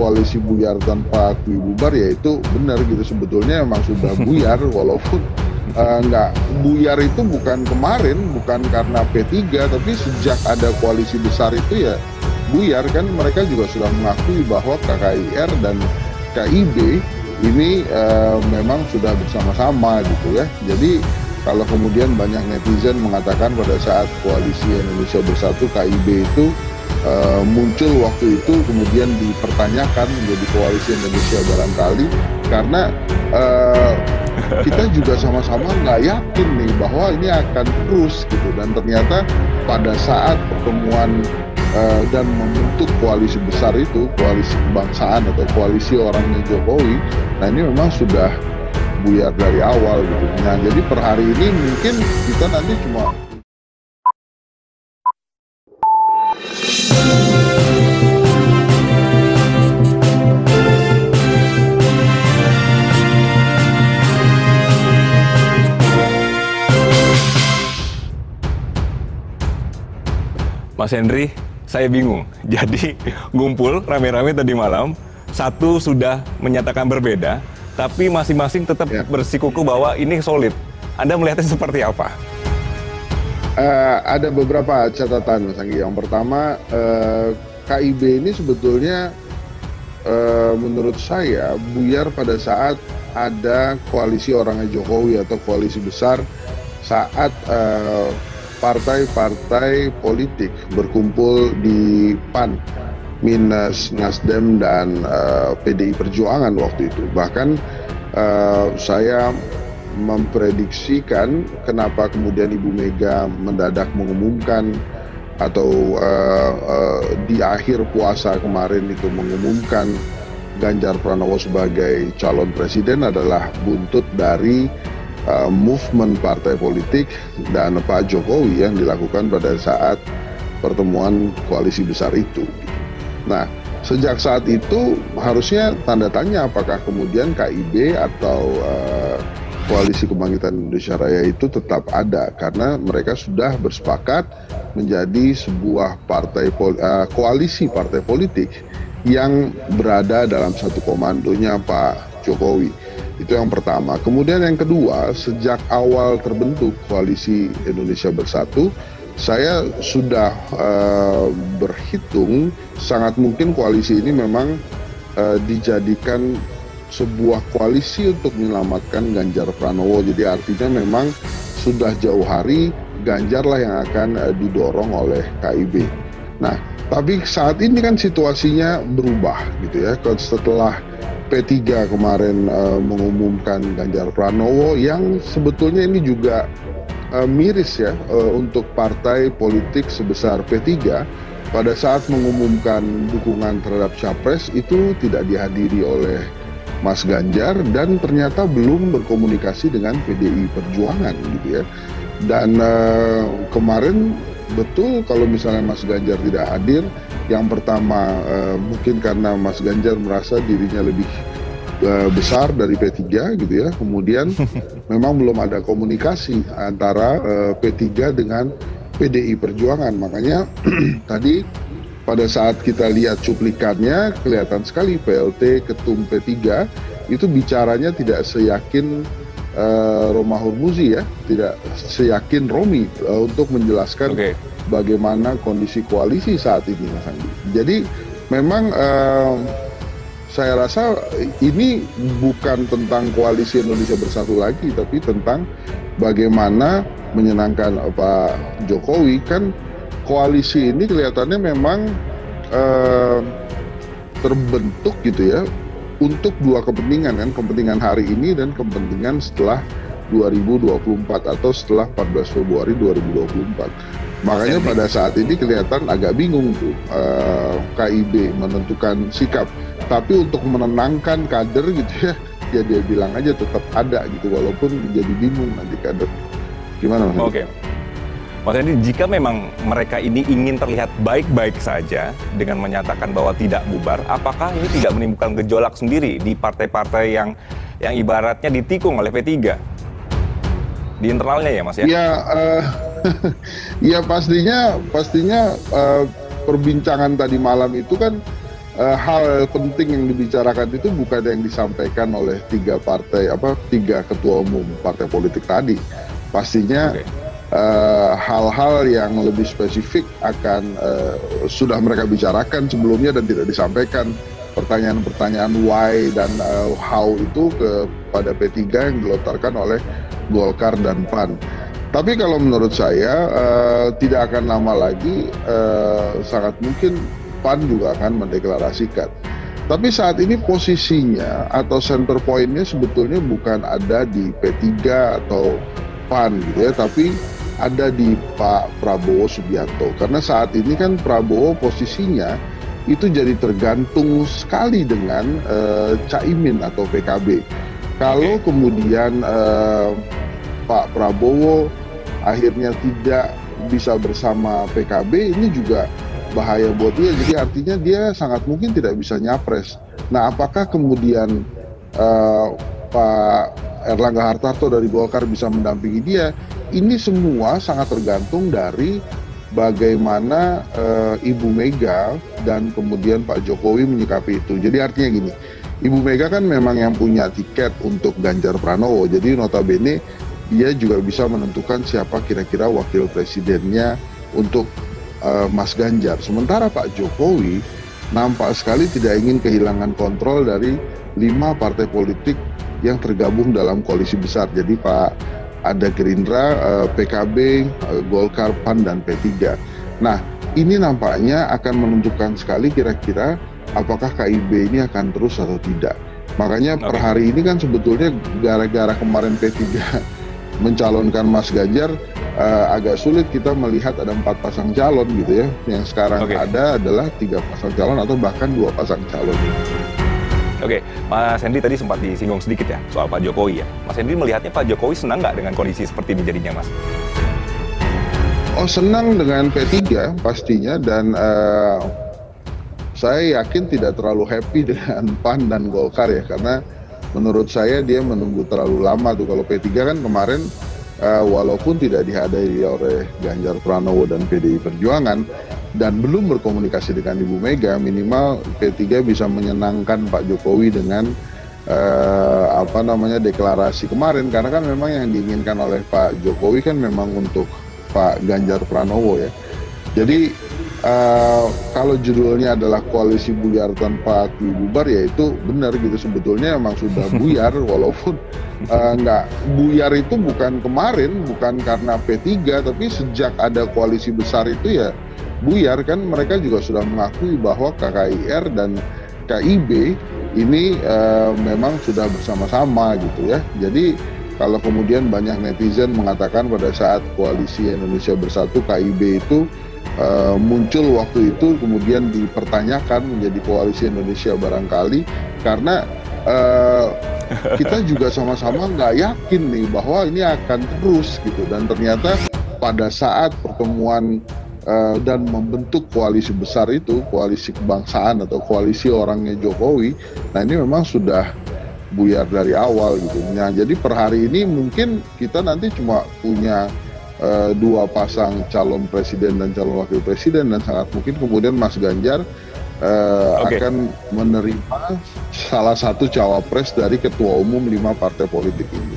koalisi buyar tanpa akui bubar, ya itu benar gitu, sebetulnya emang sudah buyar walaupun nggak buyar itu bukan kemarin, bukan karena P3, tapi sejak ada koalisi besar itu ya buyar kan. Mereka juga sudah mengakui bahwa KKIR dan KIB ini memang sudah bersama-sama gitu ya. Jadi kalau kemudian banyak netizen mengatakan pada saat koalisi Indonesia Bersatu KIB itu muncul waktu itu kemudian dipertanyakan menjadi koalisi Indonesia barangkali karena kita juga sama-sama nggak yakin nih bahwa ini akan terus gitu, dan ternyata pada saat pertemuan dan membentuk koalisi besar itu, koalisi kebangsaan atau koalisi orangnya Jokowi, nah ini memang sudah buyar dari awal gitu. Nah jadi per hari ini mungkin kita nanti cuma Mas Henry, saya bingung. Jadi ngumpul rame-rame tadi malam, satu sudah menyatakan berbeda, tapi masing-masing tetap bersikuku bahwa ini solid. Anda melihatnya seperti apa? Ada beberapa catatan, Mas Anggi. Yang pertama, KIB ini sebetulnya menurut saya buyar pada saat ada koalisi orangnya Jokowi atau koalisi besar, saat partai-partai politik berkumpul di PAN minus Nasdem dan PDI Perjuangan waktu itu. Bahkan saya memprediksikan kenapa kemudian Ibu Mega mendadak mengumumkan atau di akhir puasa kemarin itu mengumumkan Ganjar Pranowo sebagai calon presiden adalah buntut dari movement partai politik dan Pak Jokowi yang dilakukan pada saat pertemuan koalisi besar itu. Nah, sejak saat itu harusnya tanda tanya apakah kemudian KIB atau Koalisi Kebangkitan Indonesia Raya itu tetap ada, karena mereka sudah bersepakat menjadi sebuah koalisi partai politik yang berada dalam satu komandonya Pak Jokowi. Itu yang pertama. Kemudian yang kedua, sejak awal terbentuk Koalisi Indonesia Bersatu, saya sudah berhitung sangat mungkin koalisi ini memang dijadikan sebuah koalisi untuk menyelamatkan Ganjar Pranowo. Jadi artinya memang sudah jauh hari Ganjar lah yang akan didorong oleh KIB. Nah, tapi saat ini kan situasinya berubah gitu ya. Setelah P3 kemarin mengumumkan Ganjar Pranowo, yang sebetulnya ini juga miris ya untuk partai politik sebesar P3 pada saat mengumumkan dukungan terhadap Capres itu tidak dihadiri oleh Mas Ganjar dan ternyata belum berkomunikasi dengan PDI Perjuangan gitu ya. Dan kemarin betul kalau misalnya Mas Ganjar tidak hadir, yang pertama mungkin karena Mas Ganjar merasa dirinya lebih besar dari P3 gitu ya. Kemudian memang belum ada komunikasi antara P3 dengan PDI Perjuangan. Makanya tadi pada saat kita lihat cuplikannya kelihatan sekali PLT Ketum P3 itu bicaranya tidak seyakin Romahur Muzi ya, tidak seyakin Romi untuk menjelaskan bagaimana kondisi koalisi saat ini, Mas Andi. Jadi memang saya rasa ini bukan tentang koalisi Indonesia Bersatu lagi, tapi tentang bagaimana menyenangkan Pak Jokowi. Kan koalisi ini kelihatannya memang terbentuk gitu ya untuk dua kepentingan kan, kepentingan hari ini dan kepentingan setelah 2024 atau setelah 14 Februari 2024. Makanya pada saat ini kelihatan agak bingung tuh KIB menentukan sikap. Tapi untuk menenangkan kader gitu ya, ya dia bilang aja tetap ada gitu, walaupun jadi bingung nanti kader. Gimana Mas? Oke. Mas Hendy, jika memang mereka ini ingin terlihat baik-baik saja dengan menyatakan bahwa tidak bubar, apakah ini tidak menimbulkan gejolak sendiri di partai-partai yang ibaratnya ditikung oleh P3? Di internalnya ya Mas ya? Ya, ya pastinya perbincangan tadi malam itu kan hal penting yang dibicarakan itu bukan yang disampaikan oleh tiga ketua umum partai politik tadi. Pastinya hal-hal yang lebih spesifik akan sudah mereka bicarakan sebelumnya dan tidak disampaikan. Pertanyaan-pertanyaan why dan how itu kepada P3 yang dilontarkan oleh Golkar dan PAN. Tapi kalau menurut saya tidak akan lama lagi sangat mungkin PAN juga akan mendeklarasikan. Tapi saat ini posisinya atau center point-nya sebetulnya bukan ada di P3 atau PAN gitu ya, tapi ada di Pak Prabowo Subianto. Karena saat ini kan Prabowo posisinya itu jadi tergantung sekali dengan Caimin atau PKB. Kalau kemudian Pak Prabowo akhirnya tidak bisa bersama PKB, ini juga bahaya buat dia. Jadi artinya dia sangat mungkin tidak bisa nyapres. Nah, apakah kemudian Pak Erlangga Hartarto dari Golkar bisa mendampingi dia? Ini semua sangat tergantung dari bagaimana Ibu Mega dan kemudian Pak Jokowi menyikapi itu. Jadi artinya gini, Ibu Mega kan memang yang punya tiket untuk Ganjar Pranowo. Jadi notabene dia juga bisa menentukan siapa kira-kira wakil presidennya untuk Mas Ganjar. Sementara Pak Jokowi nampak sekali tidak ingin kehilangan kontrol dari 5 partai politik yang tergabung dalam koalisi besar. Jadi ada Gerindra, PKB, Golkar, PAN, dan P3. Nah, ini nampaknya akan menentukan sekali kira-kira apakah KIB ini akan terus atau tidak. Makanya per hari ini kan sebetulnya gara-gara kemarin P3 mencalonkan Mas Ganjar, agak sulit kita melihat ada 4 pasang calon gitu ya. Yang sekarang ada adalah 3 pasang calon atau bahkan 2 pasang calon. Oke, Mas Hendy tadi sempat disinggung sedikit ya soal Pak Jokowi ya. Mas Hendy melihatnya Pak Jokowi senang nggak dengan kondisi seperti ini jadinya, Mas? Oh, senang dengan P3 pastinya, dan saya yakin tidak terlalu happy dengan PAN dan Golkar ya, karena menurut saya dia menunggu terlalu lama tuh. Kalau P3 kan kemarin walaupun tidak dihadiri oleh Ganjar Pranowo dan PDI Perjuangan dan belum berkomunikasi dengan Ibu Mega, minimal P3 bisa menyenangkan Pak Jokowi dengan deklarasi kemarin, karena kan memang yang diinginkan oleh Pak Jokowi kan memang untuk Pak Ganjar Pranowo ya. Jadi kalau judulnya adalah koalisi buyar tanpa akui bubar, ya itu benar gitu, sebetulnya emang sudah buyar walaupun nggak buyar itu bukan kemarin, bukan karena P3, tapi sejak ada koalisi besar itu ya buyar kan. Mereka juga sudah mengakui bahwa KKIR dan KIB ini memang sudah bersama-sama gitu ya. Jadi kalau kemudian banyak netizen mengatakan pada saat koalisi Indonesia Bersatu KIB itu muncul waktu itu kemudian dipertanyakan menjadi koalisi Indonesia barangkali karena kita juga sama-sama nggak yakin nih bahwa ini akan terus gitu, dan ternyata pada saat pertemuan dan membentuk koalisi besar itu, koalisi kebangsaan atau koalisi orangnya Jokowi, nah ini memang sudah buyar dari awal gitu. Nah, jadi per hari ini mungkin kita nanti cuma punya 2 pasang calon presiden dan calon wakil presiden, dan sangat mungkin kemudian Mas Ganjar akan menerima salah satu cawapres dari ketua umum 5 partai politik ini.